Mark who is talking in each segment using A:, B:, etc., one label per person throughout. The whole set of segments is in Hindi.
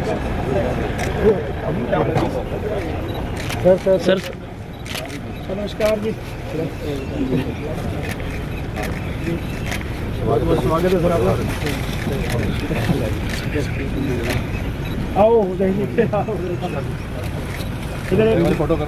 A: सर
B: नमस्कार जी, स्वागत है सर आपका। आओ इधर फोटो कर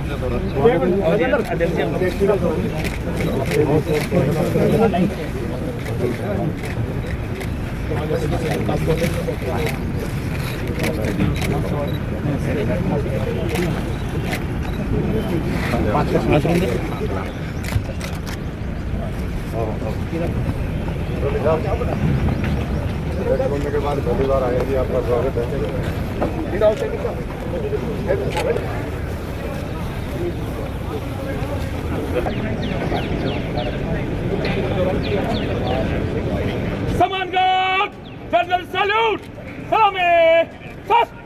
B: बोलने के बाद पहली बार आए जी, आपका स्वागत है।
A: समान गार्ड, जनरल सैल्यूट, सलामी, फर्स्ट।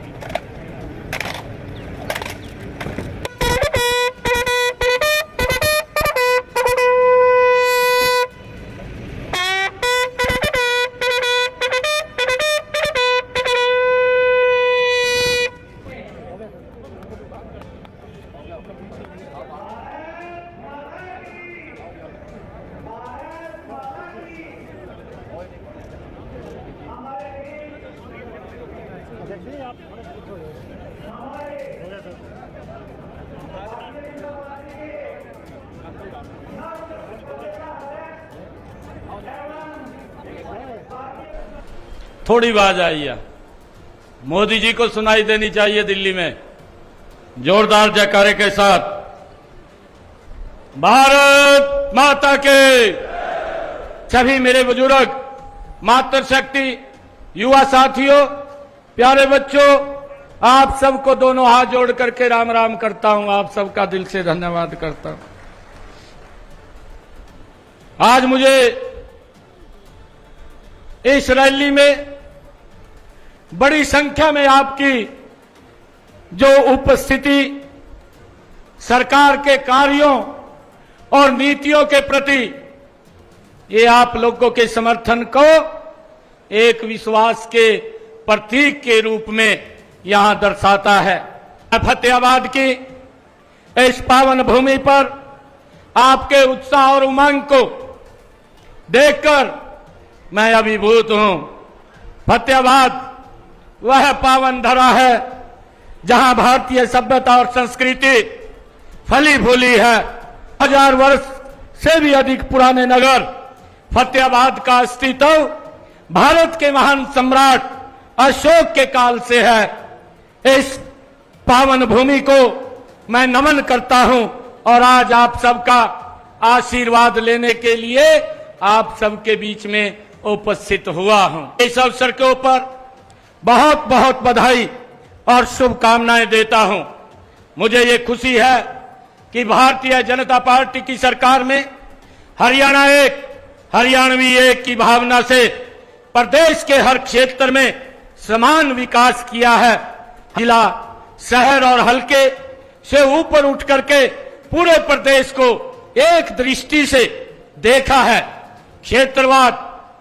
A: थोड़ी आवाज आई है, मोदी जी को सुनाई देनी चाहिए दिल्ली में जोरदार जयकारे के साथ। भारत माता के। सभी मेरे बुजुर्ग, मातृशक्ति, युवा साथियों, प्यारे बच्चों, आप सबको दोनों हाथ जोड़ करके राम राम करता हूं। आप सबका दिल से धन्यवाद करता हूं। आज मुझे इस रैली में बड़ी संख्या में आपकी जो उपस्थिति सरकार के कार्यों और नीतियों के प्रति, ये आप लोगों के समर्थन को एक विश्वास के प्रतीक के रूप में यहां दर्शाता है। फतेहाबाद की इस पावन भूमि पर आपके उत्साह और उमंग को देखकर मैं अभिभूत हूं। फतेहाबाद वह पावन धरा है जहां भारतीय सभ्यता और संस्कृति फली फूली है। 1000 वर्ष से भी अधिक पुराने नगर फतेहाबाद का अस्तित्व भारत के महान सम्राट अशोक के काल से है। इस पावन भूमि को मैं नमन करता हूं और आज आप सबका आशीर्वाद लेने के लिए आप सबके बीच में उपस्थित हुआ हूं। इस अवसर के ऊपर बहुत बहुत बधाई और शुभकामनाएं देता हूं। मुझे ये खुशी है कि भारतीय जनता पार्टी की सरकार में हरियाणा एक, हरियाणवी एक की भावना से प्रदेश के हर क्षेत्र में समान विकास किया है। जिला, शहर और हल्के से ऊपर उठ करके पूरे प्रदेश को एक दृष्टि से देखा है। क्षेत्रवाद,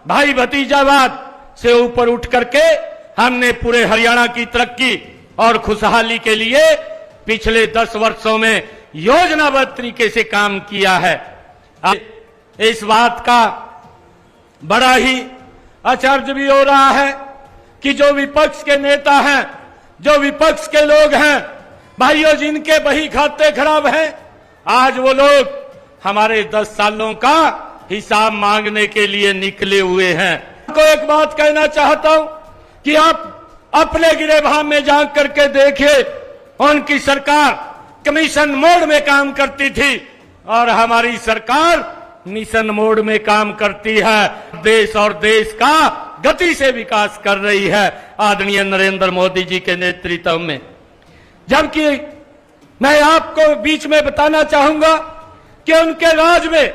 A: भाई भतीजावाद से ऊपर उठ करके हमने पूरे हरियाणा की तरक्की और खुशहाली के लिए पिछले 10 वर्षों में योजनाबद्ध तरीके से काम किया है। इस बात का बड़ा ही आश्चर्य भी हो रहा है कि जो विपक्ष के नेता हैं, जो विपक्ष के लोग हैं, भाइयों, जिनके बही खाते खराब हैं, आज वो लोग हमारे 10 सालों का हिसाब मांगने के लिए निकले हुए हैं। आपको एक बात कहना चाहता हूं कि आप अपने गिरेबान में झांक करके देखिए, उनकी सरकार कमीशन मोड में काम करती थी और हमारी सरकार मिशन मोड में काम करती है। देश और देश का गति से विकास कर रही है आदरणीय नरेंद्र मोदी जी के नेतृत्व में। जबकि मैं आपको बीच में बताना चाहूंगा कि उनके राज में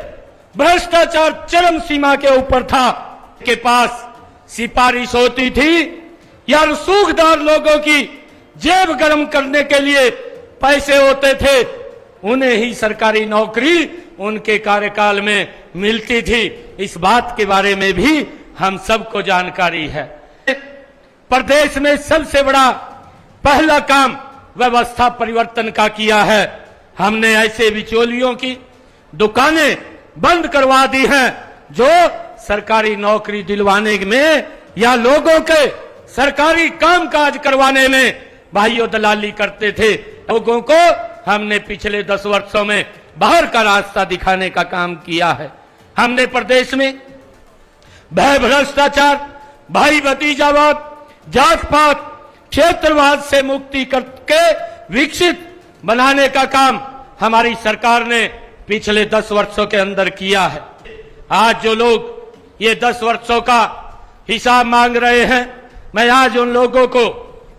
A: भ्रष्टाचार चरम सीमा के ऊपर था। के पास सिफारिश होती थी या रसूखदार लोगों की जेब गर्म करने के लिए पैसे होते थे, उन्हें ही सरकारी नौकरी उनके कार्यकाल में मिलती थी। इस बात के बारे में भी हम सबको जानकारी है। प्रदेश में सबसे बड़ा पहला काम व्यवस्था परिवर्तन का किया है। हमने ऐसे बिचौलियों की दुकानें बंद करवा दी हैं जो सरकारी नौकरी दिलवाने में या लोगों के सरकारी कामकाज करवाने में भाइयों दलाली करते थे। लोगों को हमने पिछले 10 वर्षों में बाहर का रास्ता दिखाने का काम किया है। हमने प्रदेश में भय भ्रष्टाचार, भाई भतीजावाद, जात पात, क्षेत्रवाद से मुक्ति करके विकसित बनाने का काम हमारी सरकार ने पिछले 10 वर्षों के अंदर किया है। आज जो लोग ये 10 वर्षों का हिसाब मांग रहे हैं, मैं आज उन लोगों को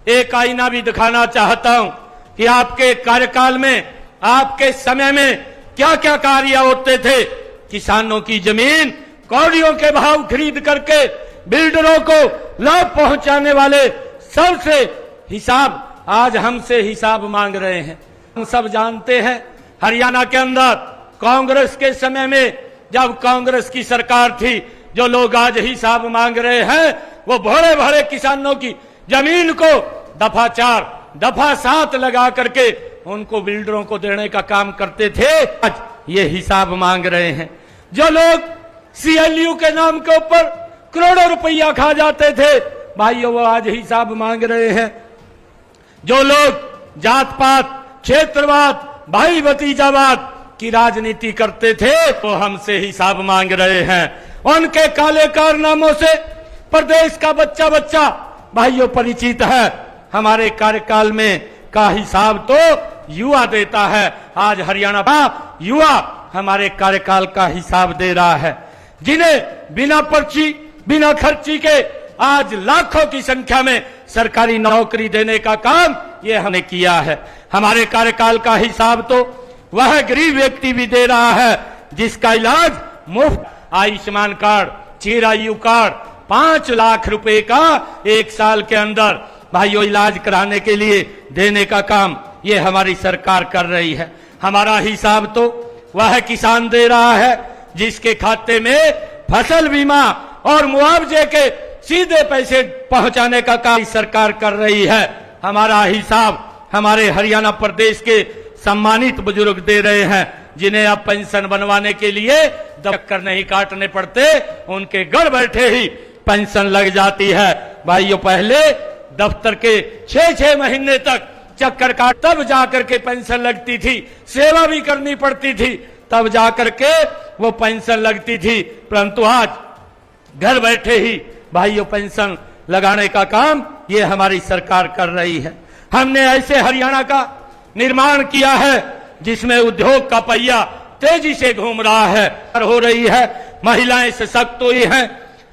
A: एक आईना भी दिखाना चाहता हूं कि आपके कार्यकाल में, आपके समय में क्या क्या कार्य होते थे। किसानों की जमीन कौड़ियों के भाव खरीद करके बिल्डरों को लाभ पहुंचाने वाले सबसे हिसाब आज हमसे हिसाब मांग रहे हैं। हम सब जानते हैं हरियाणा के अंदर कांग्रेस के समय में, जब कांग्रेस की सरकार थी, जो लोग आज हिसाब मांग रहे हैं वो भोले भोले किसानों की जमीन को दफा 4, दफा 7 लगा करके उनको बिल्डरों को देने का काम करते थे। आज ये हिसाब मांग रहे हैं। जो लोग सीएलयू के नाम के ऊपर करोड़ों रुपया खा जाते थे, भाइयों वो आज हिसाब मांग रहे हैं। जो लोग जात पात, क्षेत्रवाद, भाई भतीजावाद की राजनीति करते थे वो हमसे हिसाब मांग रहे हैं। उनके काले कारनामों से प्रदेश का बच्चा बच्चा भाइयों परिचित है। हमारे कार्यकाल में का हिसाब तो युवा देता है। आज हरियाणा का युवा हमारे कार्यकाल का हिसाब दे रहा है, जिन्हें बिना पर्ची, बिना खर्ची के आज लाखों की संख्या में सरकारी नौकरी देने का काम ये हमने किया है। हमारे कार्यकाल का हिसाब तो वह गरीब व्यक्ति भी दे रहा है जिसका इलाज मुफ्त, आयुष्मान कार्ड, चिरायु कार्ड, 5 लाख रुपए का 1 साल के अंदर भाइयों इलाज कराने के लिए देने का काम ये हमारी सरकार कर रही है। हमारा हिसाब तो वह किसान दे रहा है जिसके खाते में फसल बीमा और मुआवजे के सीधे पैसे पहुंचाने का काम सरकार कर रही है। हमारा हिसाब हमारे हरियाणा प्रदेश के सम्मानित बुजुर्ग दे रहे हैं, जिन्हें अब पेंशन बनवाने के लिए चक्कर नहीं काटने पड़ते, उनके घर बैठे ही पेंशन लग जाती है। भाइयों पहले दफ्तर के 6-6 महीने तक चक्कर काट, तब जाकर के पेंशन लगती थी, सेवा भी करनी पड़ती थी, तब जाकर के वो पेंशन लगती थी। परंतु आज घर बैठे ही भाइयों पेंशन लगाने का काम ये हमारी सरकार कर रही है। हमने ऐसे हरियाणा का निर्माण किया है जिसमें उद्योग का पहिया तेजी से घूम रहा है, हो रही है। महिलाएं सशक्त हुई हैं,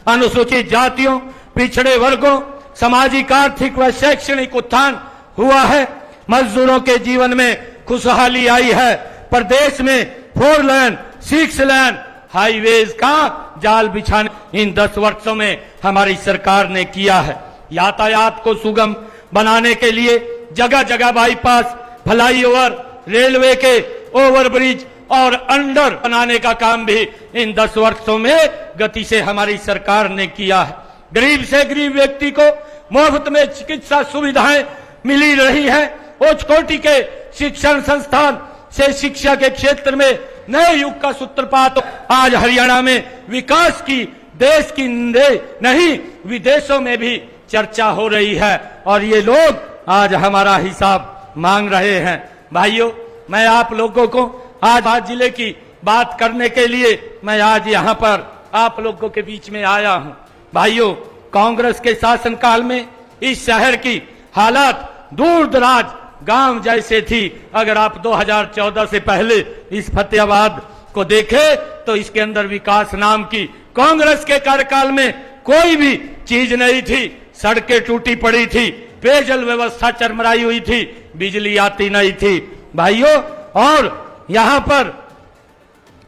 A: अनुसूचित जातियों, पिछड़े वर्गों, सामाजिक, आर्थिक व शैक्षणिक उत्थान हुआ है। मजदूरों के जीवन में खुशहाली आई है। प्रदेश में 4 लेन, 6 लेन हाईवेज का जाल बिछाने इन 10 वर्षों में हमारी सरकार ने किया है। यातायात को सुगम बनाने के लिए जगह जगह बाईपास, फ्लाईओवर, रेलवे के ओवरब्रिज और अंडर बनाने का काम भी इन 10 वर्षों में गति से हमारी सरकार ने किया है। गरीब से गरीब व्यक्ति को मुफ्त में चिकित्सा सुविधाएं मिली रही है। उच्च कोटि के शिक्षण संस्थान से शिक्षा के क्षेत्र में नए युग का सूत्रपात आज हरियाणा में विकास की, देश की नहीं विदेशों में भी चर्चा हो रही है और ये लोग आज हमारा हिसाब मांग रहे हैं। भाइयों मैं आप लोगों को आज जिले की बात करने के लिए मैं आज यहाँ पर आप लोगों के बीच में आया हूँ। भाइयों कांग्रेस के शासनकाल में इस शहर की हालात दूर दराज गांव जैसे थी। अगर आप 2014 से पहले इस फतेहाबाद को देखें तो इसके अंदर विकास नाम की कांग्रेस के कार्यकाल में कोई भी चीज नहीं थी। सड़कें टूटी पड़ी थी, पेयजल व्यवस्था चरमराई हुई थी, बिजली आती नहीं थी भाइयों, और यहाँ पर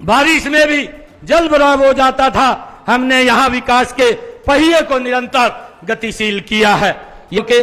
A: बारिश में भी जल भराव हो जाता था। हमने यहाँ विकास के पहिए को निरंतर गतिशील किया है। क्योंकि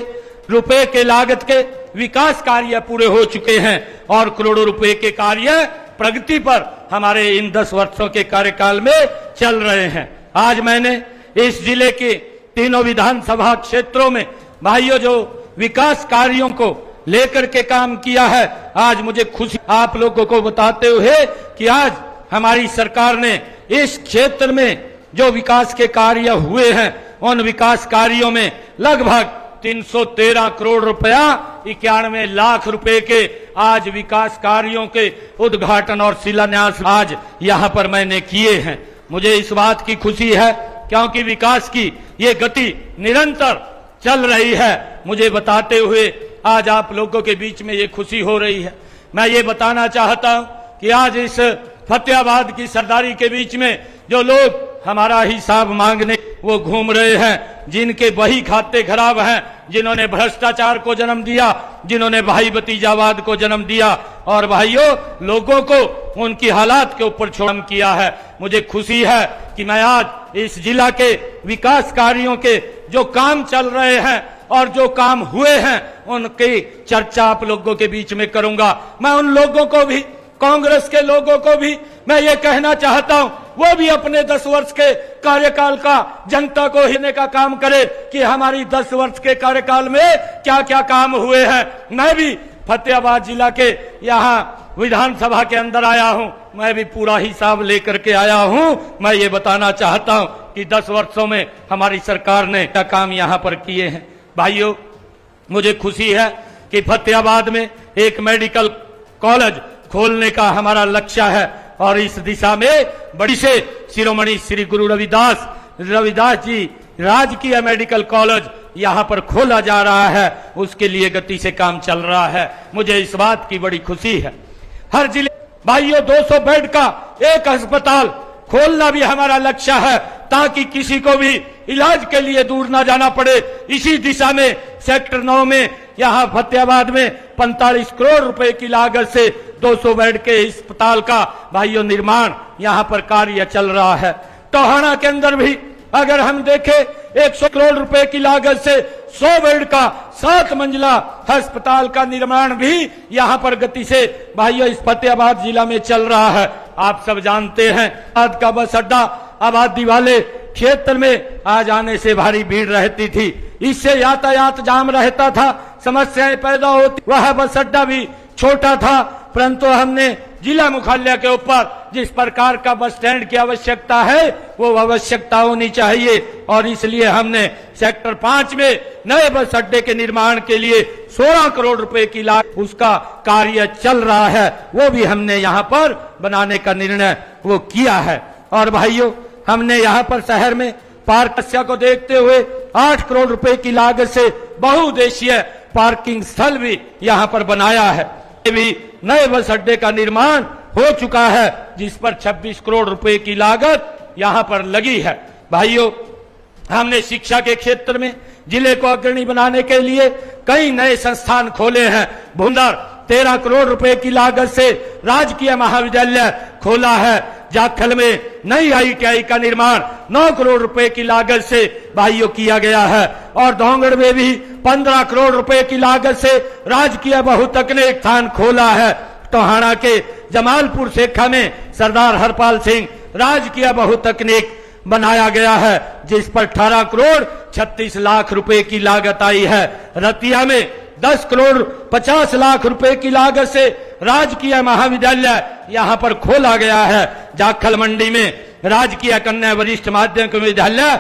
A: रुपए के लागत के विकास कार्य पूरे हो चुके हैं और करोड़ों रुपए के कार्य प्रगति पर हमारे इन 10 वर्षों के कार्यकाल में चल रहे हैं। आज मैंने इस जिले के तीनों विधानसभा क्षेत्रों में भाइयों जो विकास कार्यों को लेकर के काम किया है। आज मुझे खुशी आप लोगों को बताते हुए कि आज हमारी सरकार ने इस क्षेत्र में जो विकास के कार्य हुए हैं उन विकास कार्यों में लगभग 313 करोड़ रुपया 91 लाख रुपए के आज विकास कार्यों के उद्घाटन और शिलान्यास आज यहां पर मैंने किए हैं। मुझे इस बात की खुशी है क्योंकि विकास की ये गति निरंतर चल रही है। मुझे बताते हुए आज आप लोगों के बीच में ये खुशी हो रही है। मैं ये बताना चाहता हूं कि आज इस फतेहाबाद की सरदारी के बीच में जो लोग हमारा हिसाब मांगने वो घूम रहे हैं, जिनके बही खाते खराब हैं, जिन्होंने भ्रष्टाचार को जन्म दिया, जिन्होंने भाई भतीजावाद को जन्म दिया और भाइयों लोगों को उनकी हालात के ऊपर छोड़म किया है। मुझे खुशी है कि मैं आज इस जिला के विकास कार्यों के जो काम चल रहे हैं और जो काम हुए हैं उनकी चर्चा आप लोगों के बीच में करूंगा। मैं उन लोगों को भी, कांग्रेस के लोगों को भी मैं ये कहना चाहता हूं वो भी अपने 10 वर्ष के कार्यकाल का जनता को हिलने का काम करे कि हमारी 10 वर्ष के कार्यकाल में क्या क्या काम हुए हैं। मैं भी फतेहाबाद जिला के यहाँ विधानसभा के अंदर आया हूं, मैं भी पूरा हिसाब लेकर के आया हूं। मैं ये बताना चाहता हूं कि 10 वर्षों में हमारी सरकार ने क्या काम यहाँ पर किए हैं। भाइयों मुझे खुशी है कि फतेहाबाद में एक मेडिकल कॉलेज खोलने का हमारा लक्ष्य है और इस दिशा में बड़ी से शिरोमणि श्री गुरु रविदास जी राजकीय मेडिकल कॉलेज यहाँ पर खोला जा रहा है, उसके लिए गति से काम चल रहा है। मुझे इस बात की बड़ी खुशी है। हर जिले भाइयों 200 बेड का एक अस्पताल खोलना भी हमारा लक्ष्य है ताकि किसी को भी इलाज के लिए दूर ना जाना पड़े। इसी दिशा में सेक्टर 9 में यहाँ फतेहाबाद में 45 करोड़ रुपए की लागत से 200 बेड के अस्पताल का भाइयों निर्माण यहाँ पर कार्य चल रहा है। टोहाना के अंदर भी अगर हम देखें 100 करोड़ रुपए की लागत से 100 बेड का 7 मंजिला अस्पताल का निर्माण भी यहाँ पर गति से भाइयों इस फतेहाबाद जिला में चल रहा है। आप सब जानते हैं आज का बस अड्डा आबादी वाले क्षेत्र में आ जाने से भारी भीड़ रहती थी, इससे यातायात जाम रहता था, समस्याएं पैदा होती। वह बस अड्डा भी छोटा था, परंतु हमने जिला मुख्यालय के ऊपर जिस प्रकार का बस स्टैंड की आवश्यकता है वो आवश्यकता होनी चाहिए और इसलिए हमने सेक्टर 5 में नए बस अड्डे के निर्माण के लिए 16 करोड़ रुपए की लागत उसका कार्य चल रहा है, वो भी हमने यहाँ पर बनाने का निर्णय वो किया है। और भाइयों हमने यहाँ पर शहर में पार्क समस्या को देखते हुए 8 करोड़ रुपए की लागत से बहुउद्देशीय पार्किंग स्थल भी यहाँ पर बनाया है। ये भी नए बस अड्डे का निर्माण हो चुका है जिस पर 26 करोड़ रुपए की लागत यहाँ पर लगी है। भाइयों हमने शिक्षा के क्षेत्र में जिले को अग्रणी बनाने के लिए कई नए संस्थान खोले हैं। भुंदर 13 करोड़ रुपए की लागत से राजकीय महाविद्यालय खोला है। जाखल में नई ITI का निर्माण 9 करोड़ रुपए की लागत से भाइयों किया गया है और धोंगड़ में भी 15 करोड़ रुपए की लागत से राजकीय बहुतकनीक स्थान खोला है। टोहाना के जमालपुर शेखा में सरदार हरपाल सिंह राजकीय बहुतकनीक बनाया गया है जिस पर 18 करोड़ 36 लाख रुपए की लागत आई है। रतिया में 10 करोड़ 50 लाख रुपए की लागत से राजकीय महाविद्यालय यहाँ पर खोला गया है। जाखल मंडी में राजकीय कन्या वरिष्ठ माध्यमिक विद्यालय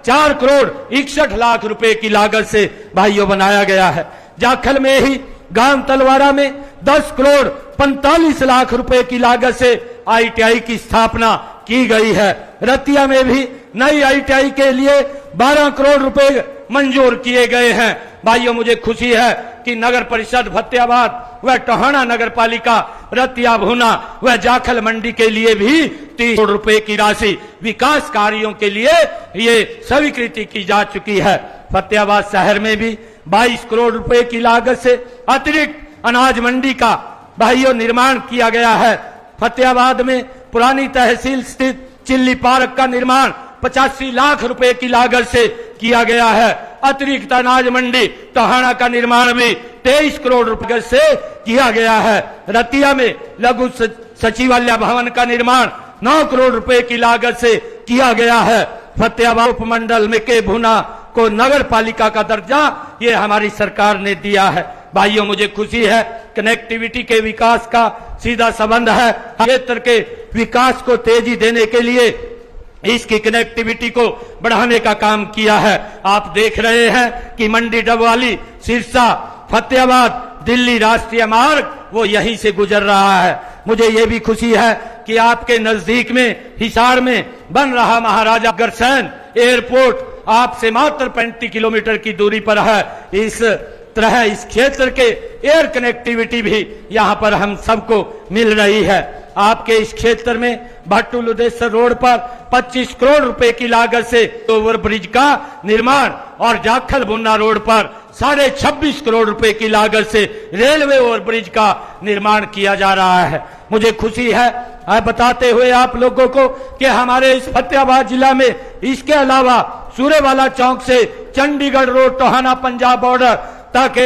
A: 4 करोड़ 61 लाख रुपए की लागत से भाइयों बनाया गया है। जाखल में ही गांव तलवारा में 10 करोड़ 45 लाख रुपए की लागत से ITI की स्थापना की गई है। रतिया में भी नई ITI के लिए 12 करोड़ रुपए मंजूर किए गए हैं। भाइयों मुझे खुशी है कि नगर परिषद फतेहाबाद व टोहाना नगर पालिका रतिया भूना व जाखल मंडी के लिए भी 30 करोड़ रुपए की राशि विकास कार्यों के लिए ये स्वीकृति की जा चुकी है। फतेहाबाद शहर में भी 22 करोड़ रुपए की लागत से अतिरिक्त अनाज मंडी का भाइयों निर्माण किया गया है। फतेहाबाद में पुरानी तहसील स्थित चिल्ली पार्क का निर्माण 85 लाख रुपए की लागत से किया गया है। अतिरिक्त अनाज मंडी टोहाना का निर्माण भी 23 करोड़ रुपए से किया गया है। रतिया में लघु सचिवालय भवन का निर्माण 9 करोड़ रुपए की लागत से किया गया है। फतेहाबाद उपमंडल में के भुना को नगर पालिका का दर्जा ये हमारी सरकार ने दिया है। भाइयों, मुझे खुशी है, कनेक्टिविटी के विकास का सीधा संबंध है। क्षेत्र के विकास को तेजी देने के लिए इसकी कनेक्टिविटी को बढ़ाने का काम किया है। आप देख रहे हैं कि मंडी डबवाली, सिरसा, फतेहाबाद, दिल्ली राष्ट्रीय मार्ग वो यहीं से गुजर रहा है। मुझे ये भी खुशी है कि आपके नजदीक में हिसार में बन रहा महाराजा अग्रसेन एयरपोर्ट आपसे मात्र 35 किलोमीटर की दूरी पर है। इस तरह इस क्षेत्र के एयर कनेक्टिविटी भी यहाँ पर हम सबको मिल रही है। आपके इस क्षेत्र में भट्टू लुदेश्वर रोड पर 25 करोड़ रुपए की लागत से ओवरब्रिज का निर्माण और जाखल बुन्ना रोड पर 26.5 करोड़ रुपए की लागत से रेलवे ओवरब्रिज का निर्माण किया जा रहा है। मुझे खुशी है बताते हुए आप लोगों को कि हमारे इस फतेहाबाद जिला में इसके अलावा सूरेवाला चौक से चंडीगढ़ रोड टोहाना पंजाब बॉर्डर तक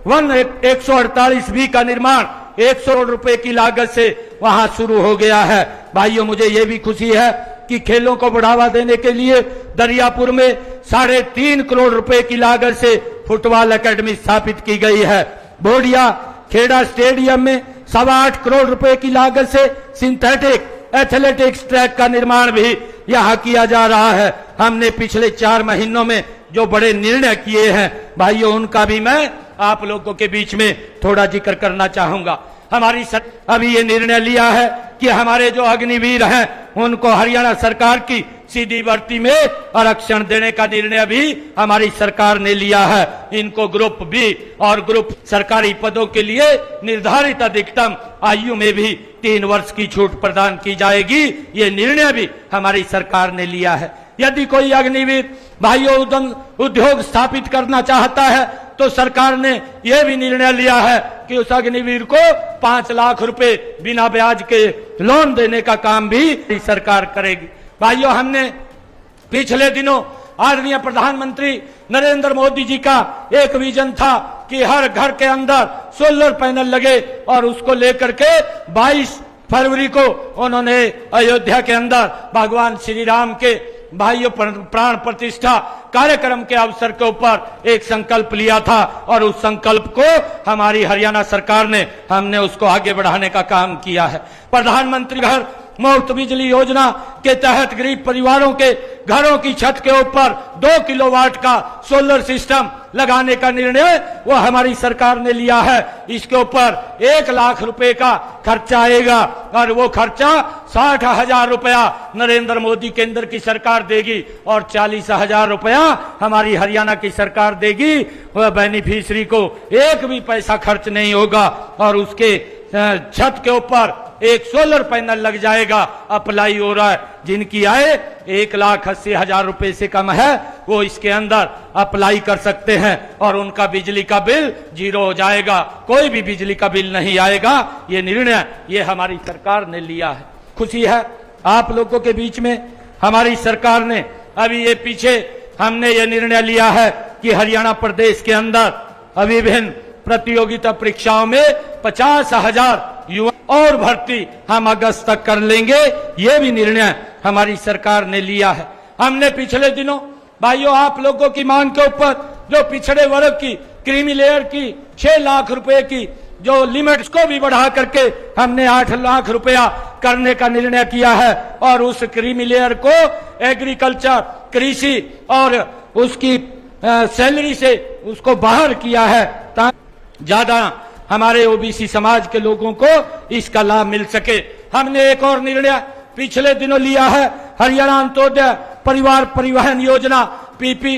A: 148B का निर्माण 100 करोड़ रुपए की लागत से वहां शुरू हो गया है। भाइयों, मुझे ये भी खुशी है कि खेलों को बढ़ावा देने के लिए दरियापुर में 3.5 करोड़ रुपए की लागत से फुटबॉल एकेडमी स्थापित की गई है। बोडिया खेड़ा स्टेडियम में 8.25 करोड़ रुपए की लागत से सिंथेटिक एथलेटिक्स ट्रैक का निर्माण भी यहाँ किया जा रहा है। हमने पिछले 4 महीनों में जो बड़े निर्णय किए हैं भाइयों, उनका भी मैं आप लोगों के बीच में थोड़ा जिक्र करना चाहूंगा। हमारी अभी ये निर्णय लिया है कि हमारे जो अग्निवीर हैं उनको हरियाणा सरकार की सीधी भर्ती में आरक्षण देने का निर्णय भी हमारी सरकार ने लिया है। इनको ग्रुप बी और ग्रुप सरकारी पदों के लिए निर्धारित अधिकतम आयु में भी 3 वर्ष की छूट प्रदान की जाएगी। ये निर्णय भी हमारी सरकार ने लिया है। यदि कोई अग्निवीर भाइयों उद्योग स्थापित करना चाहता है तो सरकार ने यह भी निर्णय लिया है कि उस अग्निवीर को 5 लाख रुपए बिना ब्याज के लोन देने का काम भी सरकार करेगी। भाइयों, हमने पिछले दिनों आदरणीय प्रधानमंत्री नरेंद्र मोदी जी का एक विजन था कि हर घर के अंदर सोलर पैनल लगे और उसको लेकर के 22 फरवरी को उन्होंने अयोध्या के अंदर भगवान श्री राम के भाइयों प्राण प्रतिष्ठा कार्यक्रम के अवसर के ऊपर एक संकल्प लिया था और उस संकल्प को हमारी हरियाणा सरकार ने हमने उसको आगे बढ़ाने का काम किया है। प्रधानमंत्री घर मुफ्त बिजली योजना के तहत गरीब परिवारों के घरों की छत के ऊपर 2 किलोवाट का सोलर सिस्टम लगाने का निर्णय वो हमारी सरकार ने लिया है। इसके ऊपर 1 लाख रुपए का खर्चा आएगा और वो खर्चा 60,000 रुपया नरेंद्र मोदी केंद्र की सरकार देगी और 40,000 रुपया हमारी हरियाणा की सरकार देगी। वह बेनिफिशियरी को एक भी पैसा खर्च नहीं होगा और उसके छत के ऊपर एक सोलर पैनल लग जाएगा। अप्लाई हो रहा है। जिनकी आय 1,80,000 रुपए से कम है वो इसके अंदर अप्लाई कर सकते हैं और उनका बिजली का बिल 0 हो जाएगा। कोई भी बिजली का बिल नहीं आएगा। ये निर्णय ये हमारी सरकार ने लिया है। खुशी है आप लोगों के बीच में हमारी सरकार ने अभी ये पीछे हमने ये निर्णय लिया है कि हरियाणा प्रदेश के अंदर अभी विभिन्न प्रतियोगिता परीक्षाओं में 50,000 युवा और भर्ती हम अगस्त तक कर लेंगे। ये भी निर्णय हमारी सरकार ने लिया है। हमने पिछले दिनों भाइयों आप लोगों की मांग के ऊपर जो पिछड़े वर्ग की क्रीमी लेयर की 6 लाख रुपए की जो लिमिट को भी बढ़ा करके हमने 8 लाख रुपया करने का निर्णय किया है और उस क्रीमी लेयर को एग्रीकल्चर कृषि और उसकी सैलरी से उसको बाहर किया है ताकि ज्यादा हमारे ओबीसी समाज के लोगों को इसका लाभ मिल सके। हमने एक और निर्णय पिछले दिनों लिया है। हरियाणा अंत्योदय परिवार परिवहन योजना पीपी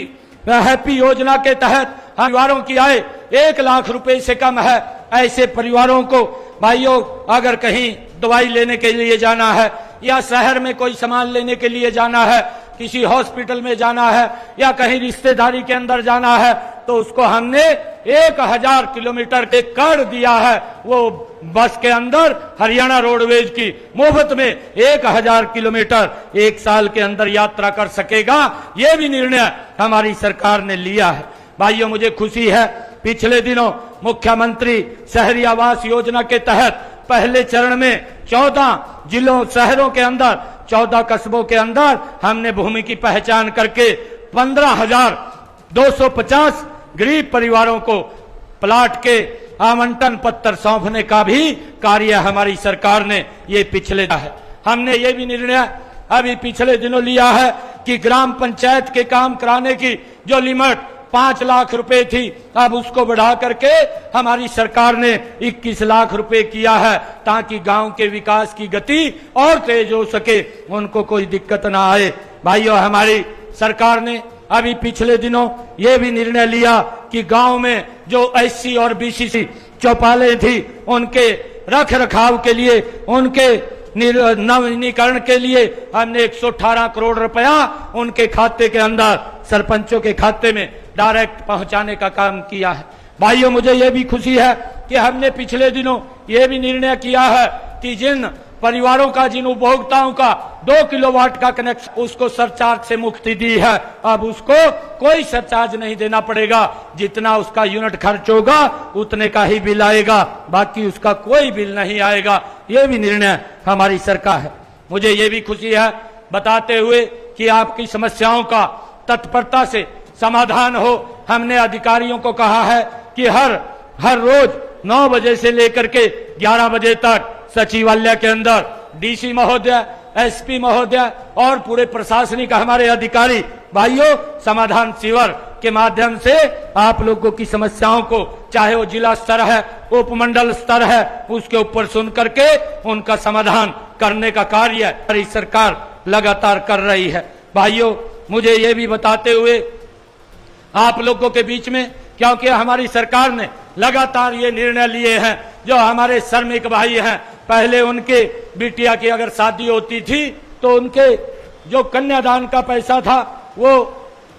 A: हैप्पी योजना के तहत परिवारों की आय 1 लाख रुपए से कम है। ऐसे परिवारों को भाइयों अगर कहीं दवाई लेने के लिए जाना है या शहर में कोई सामान लेने के लिए जाना है, किसी हॉस्पिटल में जाना है या कहीं रिश्तेदारी के अंदर जाना है तो उसको हमने 1000 किलोमीटर के कर दिया है। वो बस के अंदर हरियाणा रोडवेज की मुफ्त में 1000 किलोमीटर 1 साल के अंदर यात्रा कर सकेगा। ये भी निर्णय हमारी सरकार ने लिया है। भाइयों मुझे खुशी है पिछले दिनों मुख्यमंत्री शहरी आवास योजना के तहत पहले चरण में 14 जिलों शहरों के अंदर 14 कस्बों के अंदर हमने भूमि की पहचान करके 15,000 250 गरीब परिवारों को प्लाट के आवंटन पत्र सौंपने का भी कार्य हमारी सरकार ने ये पिछले है। हमने ये भी निर्णय अभी पिछले दिनों लिया है कि ग्राम पंचायत के काम कराने की जो लिमिट 5 लाख रुपए थी, अब उसको बढ़ा करके हमारी सरकार ने 21 लाख रुपए किया है, ताकि गांव के विकास की गति और तेज हो सके, उनको कोई दिक्कत ना आए। भाइयों, हमारी सरकार ने अभी पिछले दिनों ये भी निर्णय लिया कि गांव में जो एससी और बीसी चौपालें थी, उनके रख रखाव के लिए, उनके नवीनीकरण के लिए हमने 118 करोड़ रुपया उनके खाते के अंदर, सरपंचों के खाते में डायरेक्ट पहुंचाने का काम किया है। भाइयों, मुझे यह भी खुशी है कि हमने पिछले दिनों यह भी निर्णय किया है कि जिन परिवारों का, जिन उपभोक्ताओं का 2 किलोवाट का कनेक्शन, उसको सरचार्ज से मुक्ति दी है। अब उसको कोई सरचार्ज नहीं देना पड़ेगा, जितना उसका यूनिट खर्च होगा उतने का ही बिल आएगा, बाकी उसका कोई बिल नहीं आएगा। ये भी निर्णय हमारी सरकार है। मुझे ये भी खुशी है बताते हुए कि आपकी समस्याओं का तत्परता से समाधान हो। हमने अधिकारियों को कहा है कि हर रोज 9 बजे से लेकर के 11 बजे तक सचिवालय के अंदर डीसी महोदय, एसपी महोदय और पूरे प्रशासनिक हमारे अधिकारी भाइयों समाधान शिविर के माध्यम से आप लोगों की समस्याओं को, चाहे वो जिला स्तर है, उपमंडल स्तर है, उसके ऊपर सुन करके उनका समाधान करने का कार्य हमारी सरकार लगातार कर रही है। भाइयों, मुझे ये भी बताते हुए आप लोगों के बीच में, क्योंकि हमारी सरकार ने लगातार ये निर्णय लिए हैं, जो हमारे श्रमिक भाई हैं, पहले उनके बिटिया की अगर शादी होती थी तो उनके जो कन्यादान का पैसा था वो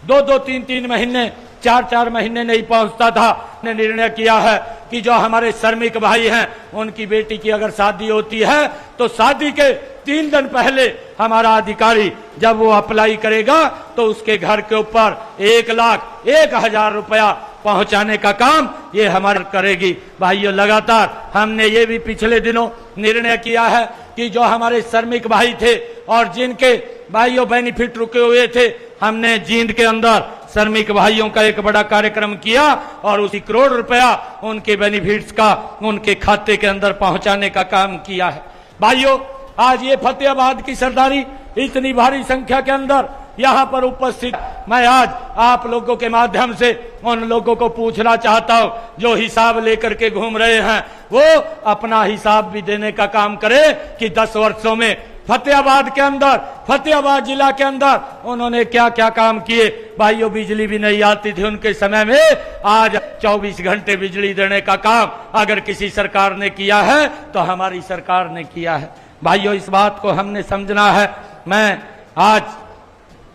A: 2-2, 3-3 महीने, 4-4 महीने नहीं पहुंचता था। ने निर्णय किया है कि जो हमारे श्रमिक भाई हैं, उनकी बेटी की अगर शादी होती है तो शादी के 3 दिन पहले हमारा अधिकारी जब वो अप्लाई करेगा तो उसके घर के ऊपर 1,01,000 रुपया पहुंचाने का काम ये हमारा करेगी। भाइयों, लगातार हमने ये भी पिछले दिनों निर्णय किया है कि जो हमारे श्रमिक भाई थे और जिनके भाइयों बेनिफिट रुके हुए थे, हमने जींद के अंदर श्रमिक भाइयों का एक बड़ा कार्यक्रम किया और उसी करोड़ रुपया उनके बेनिफिट्स का उनके खाते के अंदर पहुंचाने का काम किया है। भाइयों, आज ये फतेहाबाद की सरदारी इतनी भारी संख्या के अंदर यहाँ पर उपस्थित, मैं आज आप लोगों के माध्यम से उन लोगों को पूछना चाहता हूँ जो हिसाब लेकर के घूम रहे हैं, वो अपना हिसाब भी देने का काम करे कि 10 वर्षों में फतेहाबाद के अंदर, फतेहाबाद जिला के अंदर उन्होंने क्या क्या काम किए। भाइयों, बिजली भी नहीं आती थी उनके समय में, आज 24 घंटे बिजली देने का काम अगर किसी सरकार ने किया है तो हमारी सरकार ने किया है। भाइयों, इस बात को हमने समझना है। मैं आज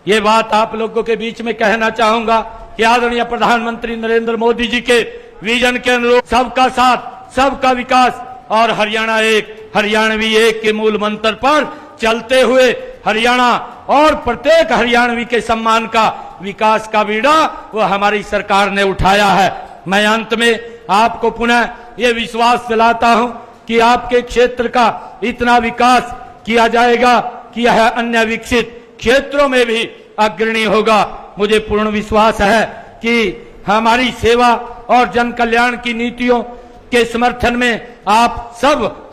A: ये बात आप लोगों के बीच में कहना चाहूंगा कि आदरणीय प्रधानमंत्री नरेंद्र मोदी जी के विजन के अनुरूप सबका साथ, सबका विकास और हरियाणा एक, हरियाणवी एक के मूल मंत्र पर चलते हुए हरियाणा और प्रत्येक हरियाणवी के सम्मान का, विकास का बीड़ा वो हमारी सरकार ने उठाया है। मैं अंत में आपको पुनः ये विश्वास दिलाता हूं कि आपके क्षेत्र का इतना विकास किया जाएगा कि यह अन्य विकसित क्षेत्रों में भी अग्रणी होगा। मुझे पूर्ण विश्वास है कि हमारी सेवा और जन कल्याण की नीतियों के समर्थन में आप सब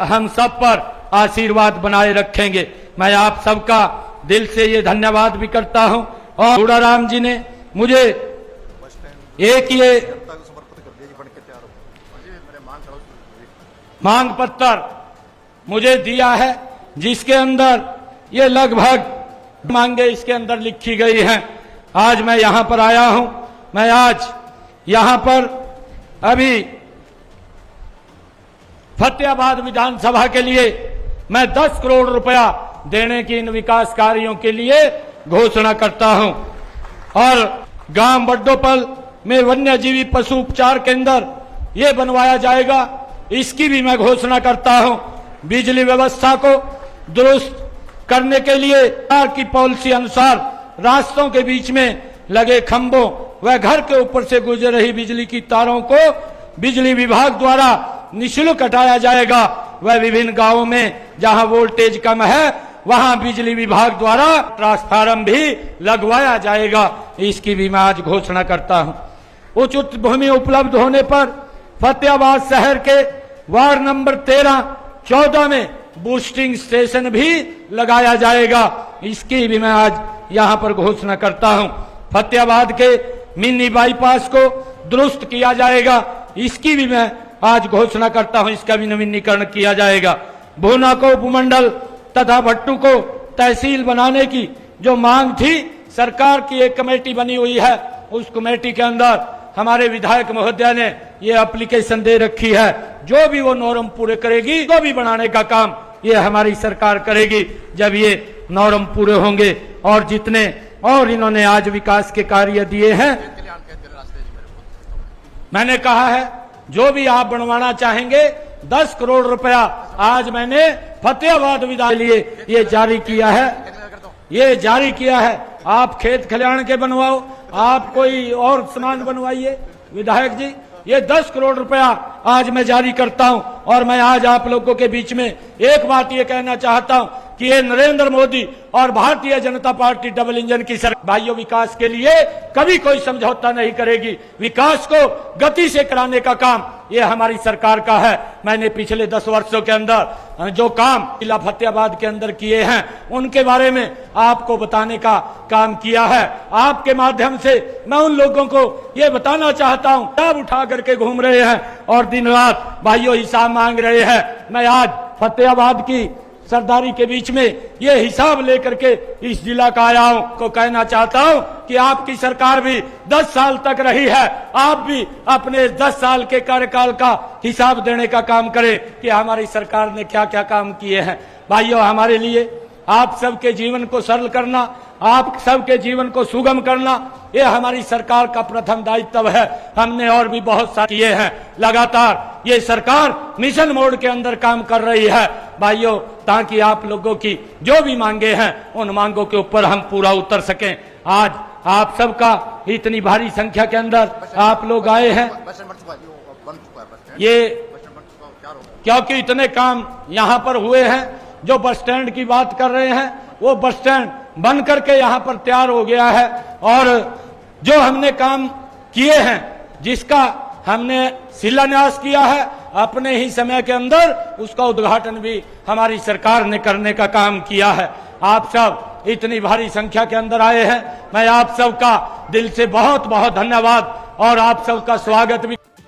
A: हम सब पर आशीर्वाद बनाए रखेंगे। मैं आप सबका दिल से ये धन्यवाद भी करता हूं। और गुड़ाराम जी ने मुझे एक ये मांग पत्र मुझे दिया है, जिसके अंदर ये लगभग मांगे इसके अंदर लिखी गई हैं। आज मैं यहां पर आया हूं। मैं आज यहां पर अभी फतेहाबाद विधानसभा के लिए मैं 10 करोड़ रुपया देने की इन विकास कार्यों के लिए घोषणा करता हूं। और गांव बड्डोपल में वन्यजीवी पशु उपचार केंद्र ये बनवाया जाएगा, इसकी भी मैं घोषणा करता हूं। बिजली व्यवस्था को दुरुस्त करने के लिए सरकार की पॉलिसी अनुसार रास्तों के बीच में लगे खंभों व घर के ऊपर से गुजर रही बिजली की तारों को बिजली विभाग द्वारा निःशुल्क हटाया जाएगा। वह विभिन्न गांवों में जहां वोल्टेज कम है वहां बिजली विभाग द्वारा ट्रांसफार्मर भी लगवाया जाएगा। इसकी भी मैं आज घोषणा करता हूं। उचित भूमि उपलब्ध होने पर फतेहाबाद शहर के वार्ड नंबर 13, 14 में बूस्टिंग स्टेशन भी लगाया जाएगा। इसकी भी मैं आज यहां पर घोषणा करता हूं। फतेहाबाद के मिनी बाईपास को दुरुस्त किया जाएगा। इसकी भी मैं आज घोषणा करता हूं। इसका भी नवीनीकरण किया जाएगा। भूना को उपमंडल तथा भट्टू को तहसील बनाने की जो मांग थी, सरकार की एक कमेटी बनी हुई है। उस कमेटी के अंदर हमारे विधायक महोदय ने ये एप्लीकेशन दे रखी है। जो भी वो नॉर्म पूरे करेगी, तो भी बनाने का काम ये हमारी सरकार करेगी जब ये नॉर्म पूरे होंगे। और जितने और इन्होंने आज विकास के कार्य दिए हैं, मैंने कहा है जो भी आप बनवाना चाहेंगे 10 करोड़ रुपया आज मैंने फतेहाबाद विधायक लिए ये जारी किया है। आप खेत खलिहान के बनवाओ, आप कोई और सामान बनवाइए। विधायक जी, ये 10 करोड़ रुपया आज मैं जारी करता हूं। और मैं आज आप लोगों के बीच में एक बात ये कहना चाहता हूं कि ये नरेंद्र मोदी और Bharatiya Janata party double engine की सरकार भाइयों विकास के लिए कभी कोई समझौता नहीं करेगी। विकास को गति से कराने का काम ये हमारी सरकार का है। मैंने पिछले 10 वर्षों के अंदर जो काम जिला फतेहाबाद के अंदर किए हैं, उनके बारे में आपको बताने का काम किया है। आपके माध्यम से मैं उन लोगों को ये बताना चाहता हूं, सब उठा करके घूम रहे हैं और दिन रात भाइयों हिसाब मांग रहे हैं। मैं आज फतेहाबाद की सरदारी के बीच में ये हिसाब लेकर के इस जिला का आया हूं। को कहना चाहता हूं कि आपकी सरकार भी 10 साल तक रही है। आप भी अपने 10 साल के कार्यकाल का हिसाब देने का काम करें कि हमारी सरकार ने क्या क्या काम किए हैं। भाइयों, हमारे लिए आप सबके जीवन को सरल करना, आप सबके जीवन को सुगम करना, ये हमारी सरकार का प्रथम दायित्व है। हमने और भी बहुत सारे किए हैं। लगातार ये सरकार मिशन मोड के अंदर काम कर रही है भाइयों, ताकि आप लोगों की जो भी मांगे हैं उन मांगों के ऊपर हम पूरा उतर सकें। आज आप सबका इतनी भारी संख्या के अंदर आप लोग आए हैं, ये क्योंकि इतने काम यहाँ पर हुए हैं। जो बस स्टैंड की बात कर रहे हैं, वो बस स्टैंड बन करके यहाँ पर तैयार हो गया है। और जो हमने काम किए हैं, जिसका हमने शिलान्यास किया है, अपने ही समय के अंदर उसका उद्घाटन भी हमारी सरकार ने करने का काम किया है। आप सब इतनी भारी संख्या के अंदर आए हैं, मैं आप सबका दिल से बहुत बहुत धन्यवाद और आप सबका स्वागत भी